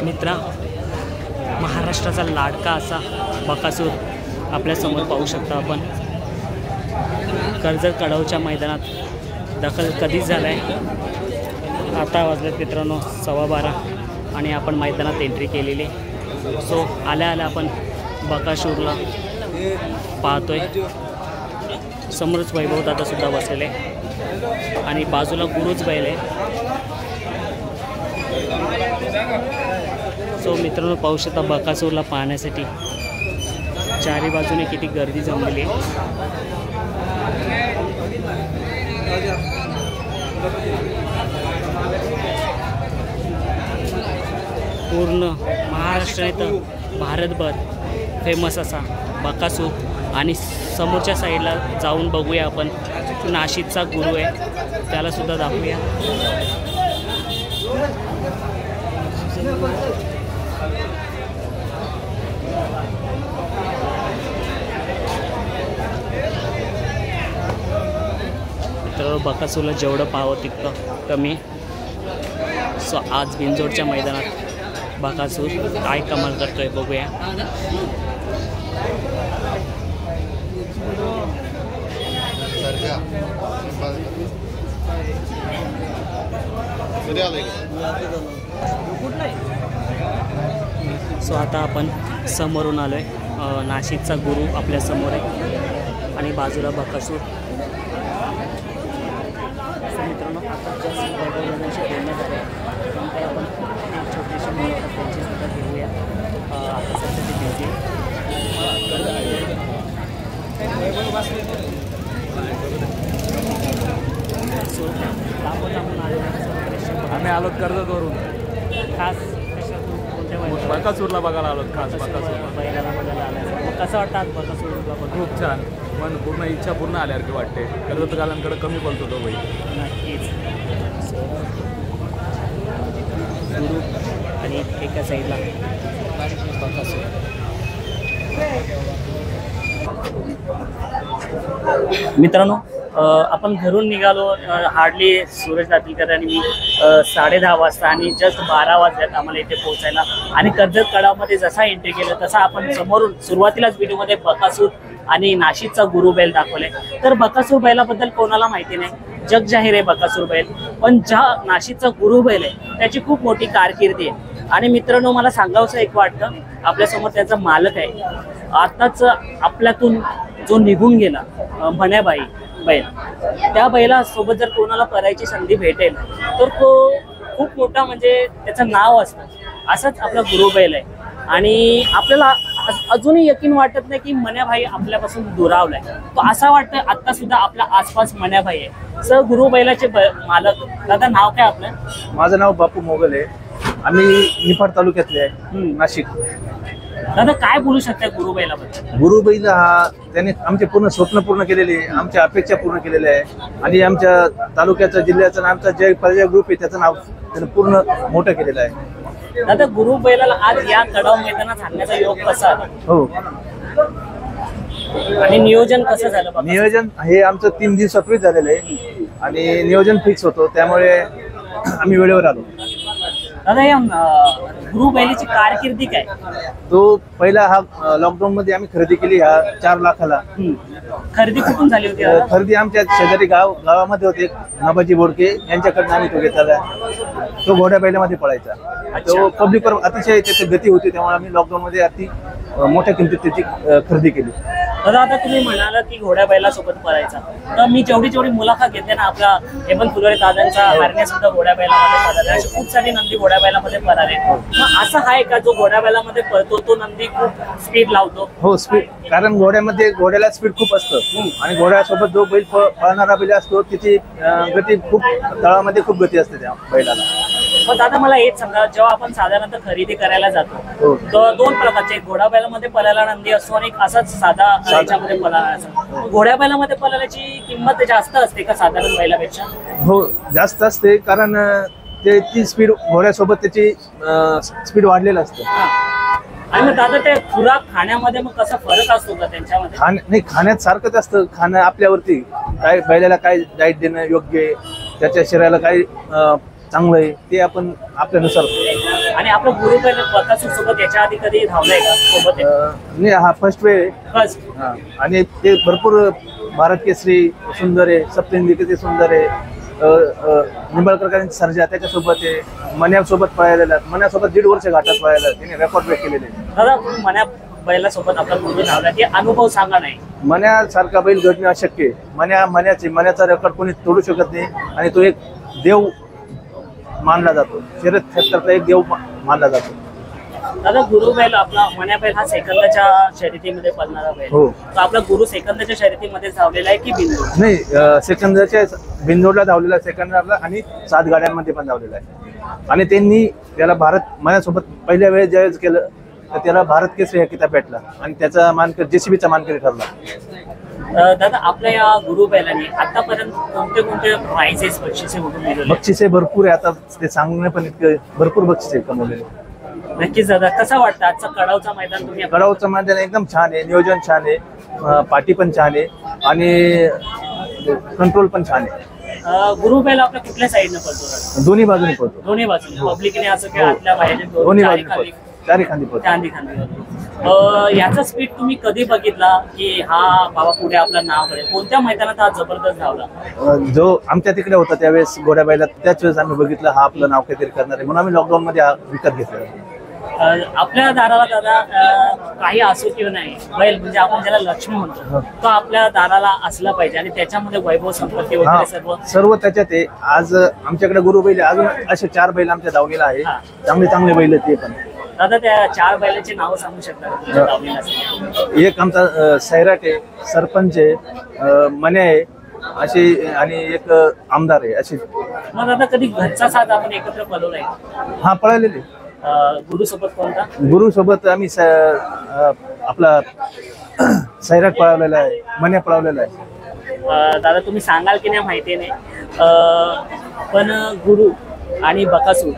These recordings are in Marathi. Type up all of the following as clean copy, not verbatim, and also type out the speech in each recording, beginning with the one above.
मित्रा, महाराष्ट्राचा लाडका असा बकासूर आपल्यासमोर पाहू शकता आपण। कर्जत कडावच्या मैदानात दाखल कधीच झाला आहे। आता वाजलेत मित्रांनो 12:15 आणि आपण मैदानात एंट्री केलेली। सो आल्या आल्या आपण बकासूरला पाहतोय। समोरच वैभव दादा सुद्धा बसलेले आणि बाजूला गुरुच बैल आहे। सो मित्रांनो पाहू शकता बकासूरला पाहण्यासाठी चारी बाजूने किती गर्दी जमलेली आहे। पूर्ण महाराष्ट्र तर भारतभर फेमस असा बकासूर। आणि समोरच्या साईडला जाऊन बघूया आपण, नाशिकचा गुरु आहे त्याला सुद्धा दाखवूया। तर बकासूरला जेवढं पाहावं तितकं कमी। सो आज बिंजोडच्या मैदानात बकासूर काय कमाल करतोय बघूया। सो आता आपण समोरून आलोय। नाशिकचा गुरु आपल्या समोर आहे आणि बाजूला बकासूर। मित्रांनो आता जस्ट वैभवदादांशी बोलण्यात आलं आहे, त्यानंतर आपण एक छोटीशी मुलाखत त्यांचीसुद्धा घेऊया। आता सध्या ते बिझी सो आम्ही आलो कर्जतवरून, खास कोणत्या बकासूरला बघायला आलो। खास बैलाला बघायला आलं, मग कसं वाटतं आज बकासूरला बघून? खूप छान, पण पूर्ण इच्छा पूर्ण आल्यासारखी वाटते। कर्जतकारांकडे कमी बोलतो तो बैल। नक्कीच। गुरु आणि एका साईडला बकासूर। मित्रांनो आपण घरून निघालो हार्डली सूरज दातीलकर आणि मी 10:30 वाजता आणि जस्ट 12 वाजल्यात आम्हाला इथे पोहोचायला। आणि कर्जत कडावमध्ये जसा एंट्री केलं तसा आपण समोरून सुरुवातीलाच व्हिडिओमध्ये बकासूर आणि नाशिकचा गुरु बैल दाखवले। तर बकासूर बैलाबद्दल कोणाला माहिती नाही, जग जाहीर आहे बकासूर बैल, पण ज्या नाशिकचा गुरु बैल आहे त्याची खूप मोठी कारकिर्दी आहे। आणि मित्रांनो मला सांगावंसं एक वाटतं, आपल्यासमोर त्याचा मालक आहे। आताच आपल्यातून जो निघून गेला मण्याबाई बैल, त्या बैलासोबत जर कोणाला करायची संधी भेटेल तर तो खूप मोठा म्हणजे त्याचं नाव असतं। असाच आपला गुरु बैल आहे आणि आपल्याला अजूनही यकीन वाटत नाही की मण्याभाई आपल्यापासून दुरावलाय। तो असं वाटतं आत्ता सुद्धा आपल्या आसपास मण्याभाई आहे। सर गुरु बैलाचे मालक दादा, नाव काय आपलं? माझं नाव बापू मोगल आहे, आम्ही निफाड तालुक्यातले आहे, नाशिक। दादा काय बोलू शकता गुरु बैलाबद्दल? गुरु बैल हा त्याने आमचे पूर्ण स्वप्न पूर्ण केलेले आहे, आमच्या अपेक्षा पूर्ण केलेल्या आहे आणि आमच्या तालुक्याचं जिल्ह्याचं आमचा जे पर्याय ग्रुप आहे त्याचं नाव त्याने पूर्ण मोठं केलेलं आहे। दादा गुरु बैलाला आज या कडाव मैदानात आणण्याचा योग कसा आला? हो, आणि नियोजन कसं झालं? नियोजन हे आमचं 3 दिवसापूर्वी झालेलं आहे आणि नियोजन फिक्स होतं, त्यामुळे आम्ही वेळेवर आलो। दादा या गुरु बैलाची कारकिर्दी काय? तो पहिला हा लॉकडाऊन मध्ये आम्ही खरेदी केली ह्या 4 लाखाला। खरेदी कुठून झाली होती? खरेदी आमच्या शेजारी गावामध्ये होते, नाबाजी बोडके यांच्याकडनं आम्ही तो घेतला। तो घोड्या बैलामध्ये पळायचा, तो पब्लिकवर अतिशय त्याची गती होती, त्यामुळे आम्ही लॉकडाऊन मध्ये अति मोठ्या किमतीत त्याची खरेदी केली। दादा आता तुम्ही म्हणाला की घोड्या बैलासोबत पळायचा, तर मी जेवढी मुलाखत घेते ना आपला हेमंत फुलोरे दादांचा हरण्या सुद्धा घोड्या बैलामध्ये पळाला, अशी खूप सारी नंदी घोड्या बैलामध्ये पळाले। मग असं आहे का जो घोड्या बैलामध्ये पळतो तो नंदी खूप स्पीड लावतो? हो, स्पीड, कारण घोड्याला स्पीड खूप असतं आणि घोड्यासोबत जो बैल पळणारा बैल असतो त्याची गती खूप, तळामध्ये खूप गती असते त्या बैलाला। पण दादा मला हेच सांगा, जेव्हा आपण साधारणतः खरेदी करायला जातो तर 2 प्रकारचे, घोडा बैलामध्ये पळायला नंदी असतो आणि एक असाच साधा याच्यामध्ये पळाला असतो। घोड्या बैलामध्ये पळाल्याची किंमत जास्त असते का साधारण बैलापेक्षा? हो, जास्त असते, कारण ती स्पीड घोड्यासोबत त्याची स्पीड वाढलेलं असतं। आणि मग दादा ते खुराक खाण्यामध्ये मग कसा फरक असतो का त्यांच्यामध्ये? नाही, खाण्यात सारखंच असतं, खाणं आपल्यावरती काय, बैलाला काय डाएट देणं योग्य आहे, त्याच्या शरीराला काय चांगलं आहे ते आपण आपल्यानुसार आणि आपलं गुरु बैल बकासूर सोबत याच्या आधी कधी धावलाय का सोबत आहे? नाही, हा फर्स्ट वेळ आहे. फर्स्ट. हा. आणि ते भरपूर भारत केसरी सुंदर आहे, सप्तहिंदी किती सुंदर आहे, निंबाळकरांची सर्जा त्याच्यासोबत आहे, मन्यासोबत पळालेला, मन्यासोबत 1.5 वर्ष घाटात पळायला त्याने रेकॉर्ड ब्रेक केलेले. दादा मन्या बैलासोबत आपला गुरु धावला ते अनुभव सांगा नाही. मन्यासारखा बैल घडणे अशक्य आहे. मन्याचा रेकॉर्ड कोणी तोडू शकत नाही आणि तो एक देव मानला जातो, शर्यत क्षेत्रातला एक देव मानला जातो. दादा गुरु बैल आपला मन्या बैल हा सेकंदाच्या शर्यतीमध्ये पळणारा बैल. हो. तर आपला गुरु सेकंदाच्या शर्यतीमध्ये धावलेला आहे की बिंदू? नाही, सेकंदाच्या बिंदोडला धावलेला, सेकंदाला आणि 7 गाड्यांमध्ये पण धावलेला आहे. आणि त्यांनी त्याला माझ्यासोबत पहिल्या वेळेस ज्यावेळेस केलं तर त्याला भारत केसरी हा किताब भेटला आणि त्याचा मानकरी JCBचा मानकरी ठरला. दादा आपल्या या गुरु बैलांनी आतापर्यंत कोणते कोणते प्राइजेस बक्षिसे कुठून मिळवले? बक्षिसे भरपूर आहे, आता ते सांगणे पण इतकं भरपूर बक्षिसे कमवलेले. नक्कीच दादा, कसं वाटतं आजचं कडावचं मैदान तुम्ही? कडावचं मैदान एकदम छान आहे, नियोजन छान आहे, पाठी पण छान आहे आणि कंट्रोल पण छान आहे. गुरु बैल आपल्या कुठल्या साईडनं पळतो? दोन्ही बाजूने पळतो. दोन्ही बाजूने, पब्लिकने असं की आतल्या बाहेरच्या दोन्ही बाजूने पळतो, चारी खांदी पळतो. चांदी खांदी. याचा स्पीड तुम्ही कधी बघितला की हा बाबा पुढे आपलं नाव करेल? कोणत्या मैदानात हा जबरदस्त धावला? जो आमच्या तिकडे होता त्यावेळेस घोड्या बैला, त्याच वेळेस आम्ही बघितलं हा आपलं नाव काहीतरी करणार आहे म्हणून आम्ही लॉकडाऊन मध्ये हा विकत घेतला. आपल्या दाराला दादा काही असो किंवा नाही, बैल म्हणजे आपण ज्याला लक्ष्मी म्हणतो तो आपल्या दाराला असला पाहिजे आणि त्याच्यामध्ये वैभव संपत्ती वगैरे सर्व त्याच्यात आहे. आज आमच्याकडे गुरु बैल अजून असे 4 बैल आमच्या दावणीला आहे, चांगले चांगले बैल ते पण. दादा त्या 4 बैलाची नावं सांगू शकता का तुमच्या दावणीला? एक आमचा सैराट आहे, सरपंच आहे, मन्या आहे अशी, आणि एक आमदार आहे अशी. मग दादा कधी घरचा साथ आपण एकत्र पळवलाय? हा, पळालेले. गुरु सोबत कोणता? गुरु सोबत आम्ही आपला सैराट पळवलेला आहे, मन्या पळवलेला आहे. दादा तुम्ही सांगाल की नाही माहिती नाही, पण गुरु आणि बकासूर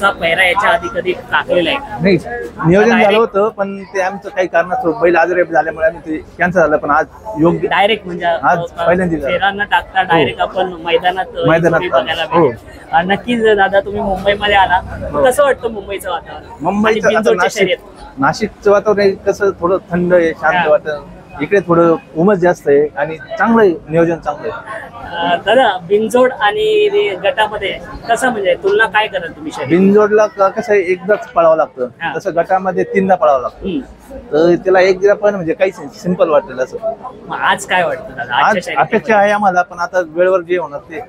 चा पैरा याच्या आधी कधी टाकलेला आहे? नाही, नियोजन झालं होतं पण ते आमचं काही कारणास्तव बैल आजारी झाल्यामुळे आम्ही ते कॅन्सल झालं. पण आज योग्य डायरेक्ट म्हणजे आज पहिल्यांदा फेरा न टाकता डायरेक्ट आपण मैदानात बघायला हो. भेटेल. नक्कीच दादा तुम्ही मुंबईमध्ये आला, कसं वाटतं मुंबईचं वातावरण? मुंबईचं आता बिनजोडची शर्यत. नाशिकचं वातावरण कसं थोडं थंड आहे, शांत वाटतं. इकडे थोडं उमस जास्त आहे आणि चांगलं आहे, नियोजन चांगलं आहे. दादा बिनजोड आणि गटामध्ये कसं म्हणजे तुलना काय कराल तुम्ही? बिनजोडला कसं आहे, एकदाच पळावं लागतं, तसं गटामध्ये 3दा पळावं लागतं. तर त्याला एक पण म्हणजे काही सिंपल वाटेल असं. मग आज काय वाटतं दादा? आज अपेक्षा आहे आम्हाला, पण आता वेळेवर जे होणार ते.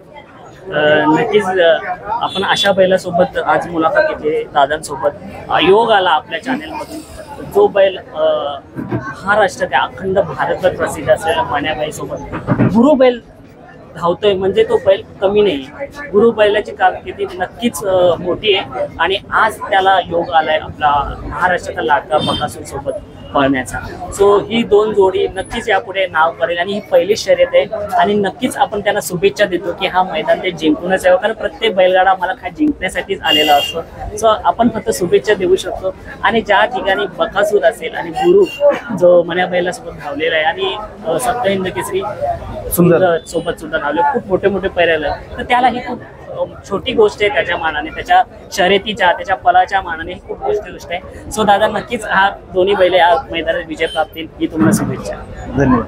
नक्कीच आपण अशा बैलासोबत आज मुलाखत घेतली दादांसोबत. योग आला आपल्या चॅनेलमधून. जो बैल महाराष्ट्रात अखंड भारतभर प्रसिद्ध असलेला मन्याबाई सोबत गुरु बैल धावतोय म्हणजे तो बैल कमी नाही. गुरु बैलाची कारकिर्दी नक्कीच मोठी आहे आणि आज त्याला योग आलाय आपला महाराष्ट्राचा लाडका बकासूर सोबत पळण्याचा. सो ही 2 जोडी नक्कीच यापुढे नाव करेल आणि ही पहिली शर्यत आहे आणि नक्कीच आपण त्यांना शुभेच्छा देतो की हा मैदान ते जिंकूनच यावं, कारण प्रत्येक बैलगाडा मला काय जिंकण्यासाठीच आलेला असतो. सो आपण फक्त शुभेच्छा देऊ शकतो. आणि ज्या ठिकाणी बकासूर असेल आणि गुरु जो मन्या बैलासोबत धावलेला आहे आणि सप्तहिंद केसरी सुंदर सोबत सुद्धा धावले, खूप मोठे मोठे पैऱ्याला, तर त्याला ही खूप छोटी गोष्ट आहे त्याच्या मानाने, त्याच्या शर्यतीच्या त्याच्या पलाच्या मानाने ही खूप गोष्ट आहे. सो दादा नक्कीच हा दोन्ही बैल या मैदानात विजय प्राप्त होईल ही तुम्हाला शुभेच्छा. धन्यवाद.